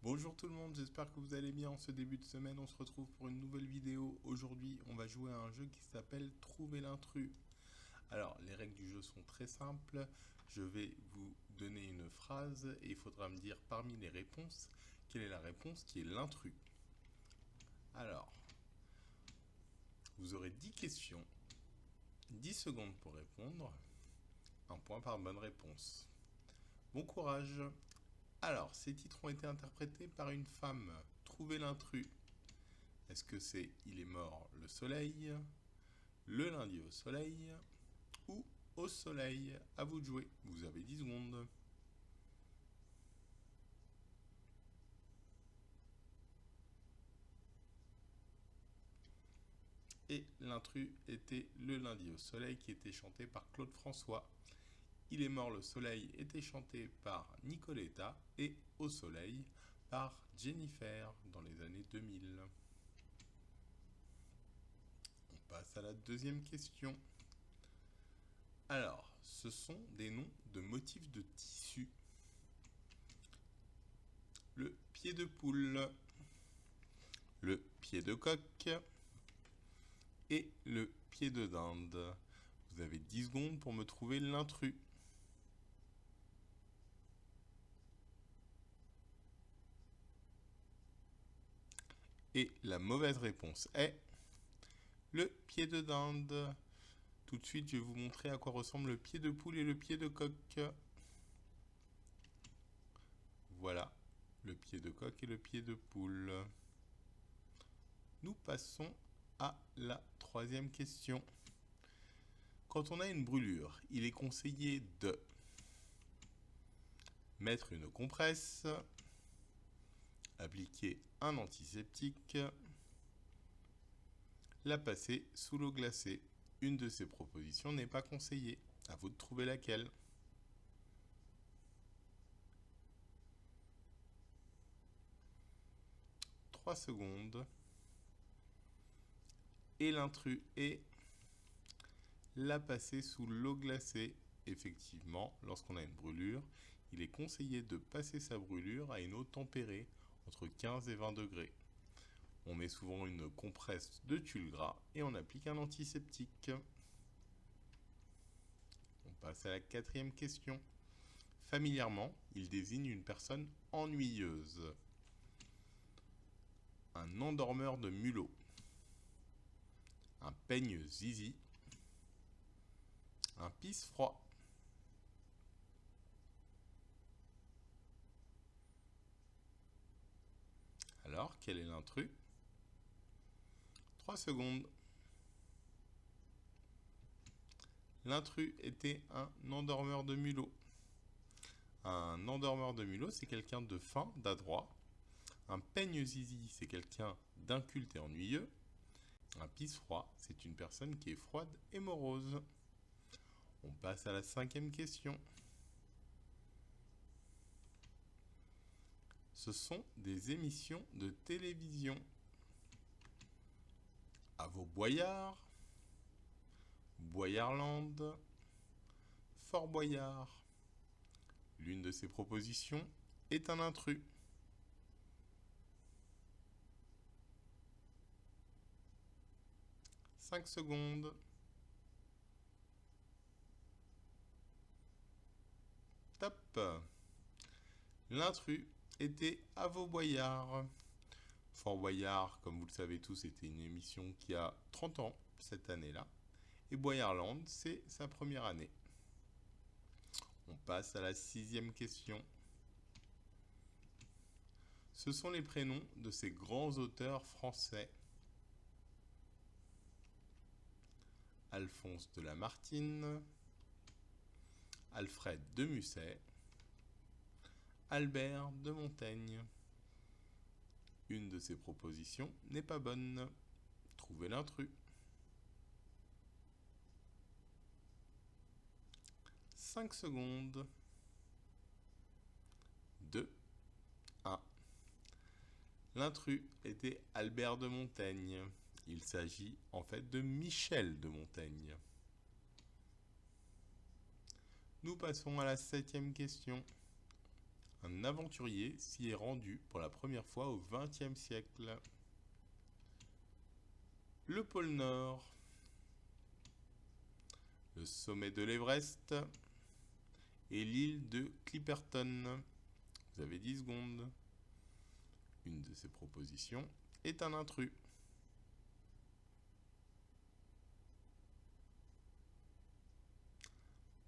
Bonjour tout le monde, j'espère que vous allez bien. En ce début de semaine, on se retrouve pour une nouvelle vidéo. Aujourd'hui, on va jouer à un jeu qui s'appelle Trouver l'intrus. Alors, les règles du jeu sont très simples. Je vais vous donner une phrase et il faudra me dire parmi les réponses, quelle est la réponse qui est l'intrus. Alors, vous aurez 10 questions, 10 secondes pour répondre, un point par bonne réponse. Bon courage! Alors, ces titres ont été interprétés par une femme. Trouver l'intrus. Est-ce que c'est Il est mort le soleil, Le lundi au soleil ou Au soleil? À vous de jouer, vous avez 10 secondes. Et l'intrus était Le lundi au soleil qui était chanté par Claude François. Il est mort le soleil était chanté par Nicoletta et Au soleil par Jennifer dans les années 2000. On passe à la deuxième question. Alors, ce sont des noms de motifs de tissu. Le pied de poule, le pied de coq et le pied de dinde. Vous avez 10 secondes pour me trouver l'intrus. Et la mauvaise réponse est le pied de dinde. Tout de suite, je vais vous montrer à quoi ressemble le pied de poule et le pied de coq. Voilà, le pied de coq et le pied de poule. Nous passons à la troisième question. Quand on a une brûlure, il est conseillé de mettre une compresse, appliquer un antiseptique, la passer sous l'eau glacée. Une de ces propositions n'est pas conseillée. À vous de trouver laquelle. Trois secondes. Et l'intrus est la passer sous l'eau glacée. Effectivement, lorsqu'on a une brûlure, il est conseillé de passer sa brûlure à une eau tempérée entre 15 et 20 degrés. On met souvent une compresse de tulle gras et on applique un antiseptique. On passe à la quatrième question. Familièrement, il désigne une personne ennuyeuse. Un endormeur de mulot. Un peigne zizi. Un pisse-froid. Alors, quel est l'intrus? 3 secondes. L'intrus était un endormeur de mulot. Un endormeur de mulot, c'est quelqu'un de fin, d'adroit. Un peigne zizi, c'est quelqu'un d'inculte et ennuyeux. Un pisse-froid, c'est une personne qui est froide et morose. On passe à la cinquième question. Ce sont des émissions de télévision. À vos Boyards, Boyarland, Fort Boyard. L'une de ces propositions est un intrus. 5 secondes. Top. L'intrus était à vos Boyards. Fort Boyard, comme vous le savez tous, était une émission qui a 30 ans cette année-là. Et Boyarland, c'est sa première année. On passe à la sixième question. Ce sont les prénoms de ces grands auteurs français. Alphonse de Lamartine, Alfred de Musset, Albert de Montaigne. Une de ces propositions n'est pas bonne. Trouvez l'intrus. 5 secondes. 2, 1. L'intrus était Albert de Montaigne. Il s'agit en fait de Michel de Montaigne. Nous passons à la septième question. Un aventurier s'y est rendu pour la première fois au XXe siècle. Le pôle Nord. Le sommet de l'Everest et l'île de Clipperton. Vous avez 10 secondes. Une de ces propositions est un intrus.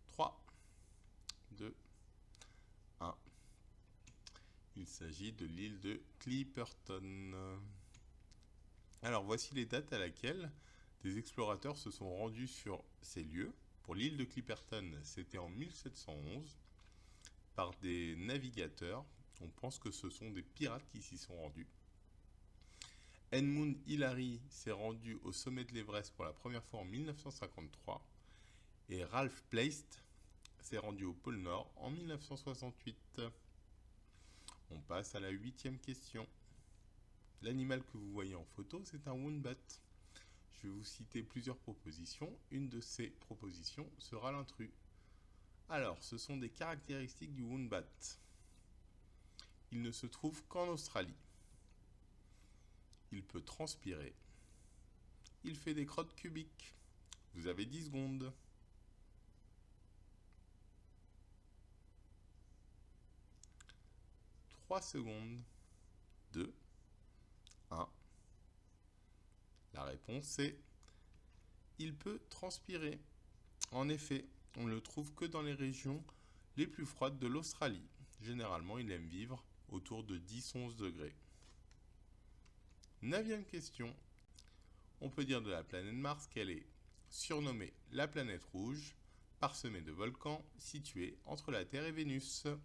3, 2, 1. Il s'agit de l'île de Clipperton. Alors voici les dates à laquelle des explorateurs se sont rendus sur ces lieux. Pour l'île de Clipperton, c'était en 1711 par des navigateurs. On pense que ce sont des pirates qui s'y sont rendus. Edmund Hillary s'est rendu au sommet de l'Everest pour la première fois en 1953 et Ralph Plast s'est rendu au pôle Nord en 1968. On passe à la 8e question. L'animal que vous voyez en photo, c'est un wombat. Je vais vous citer plusieurs propositions. Une de ces propositions sera l'intrus. Alors, ce sont des caractéristiques du wombat. Il ne se trouve qu'en Australie. Il peut transpirer. Il fait des crottes cubiques. Vous avez 10 secondes. 3 secondes. 2, 1. La réponse est il peut transpirer. En effet, on ne le trouve que dans les régions les plus froides de l'Australie. Généralement, il aime vivre autour de 10-11 degrés. 9e question. On peut dire de la planète Mars qu'elle est surnommée la planète rouge, parsemée de volcans situés entre la Terre et Vénus. Il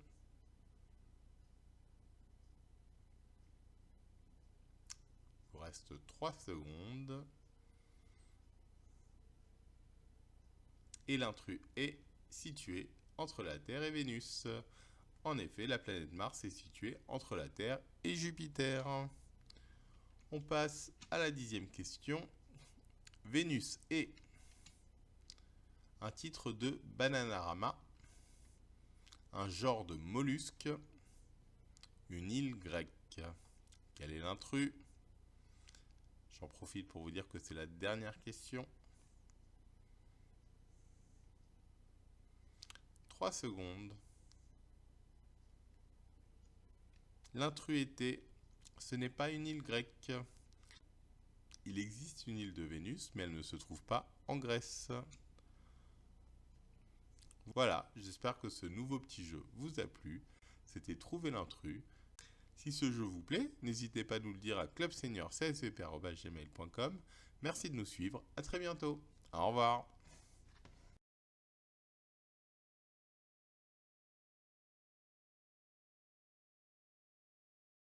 vous reste 3 secondes. Et l'intrus est situé entre la Terre et Vénus. En effet, la planète Mars est située entre la Terre et Jupiter. On passe à la 10e question. Vénus est un titre de Bananarama, un genre de mollusque, une île grecque. Quel est l'intrus? J'en profite pour vous dire que c'est la dernière question. 3 secondes. L'intrus était, ce n'est pas une île grecque. Il existe une île de Vénus, mais elle ne se trouve pas en Grèce. Voilà, j'espère que ce nouveau petit jeu vous a plu. C'était Trouver l'intrus. Si ce jeu vous plaît, n'hésitez pas à nous le dire à clubseniorcsvp@gmail.com. Merci de nous suivre, à très bientôt. Au revoir.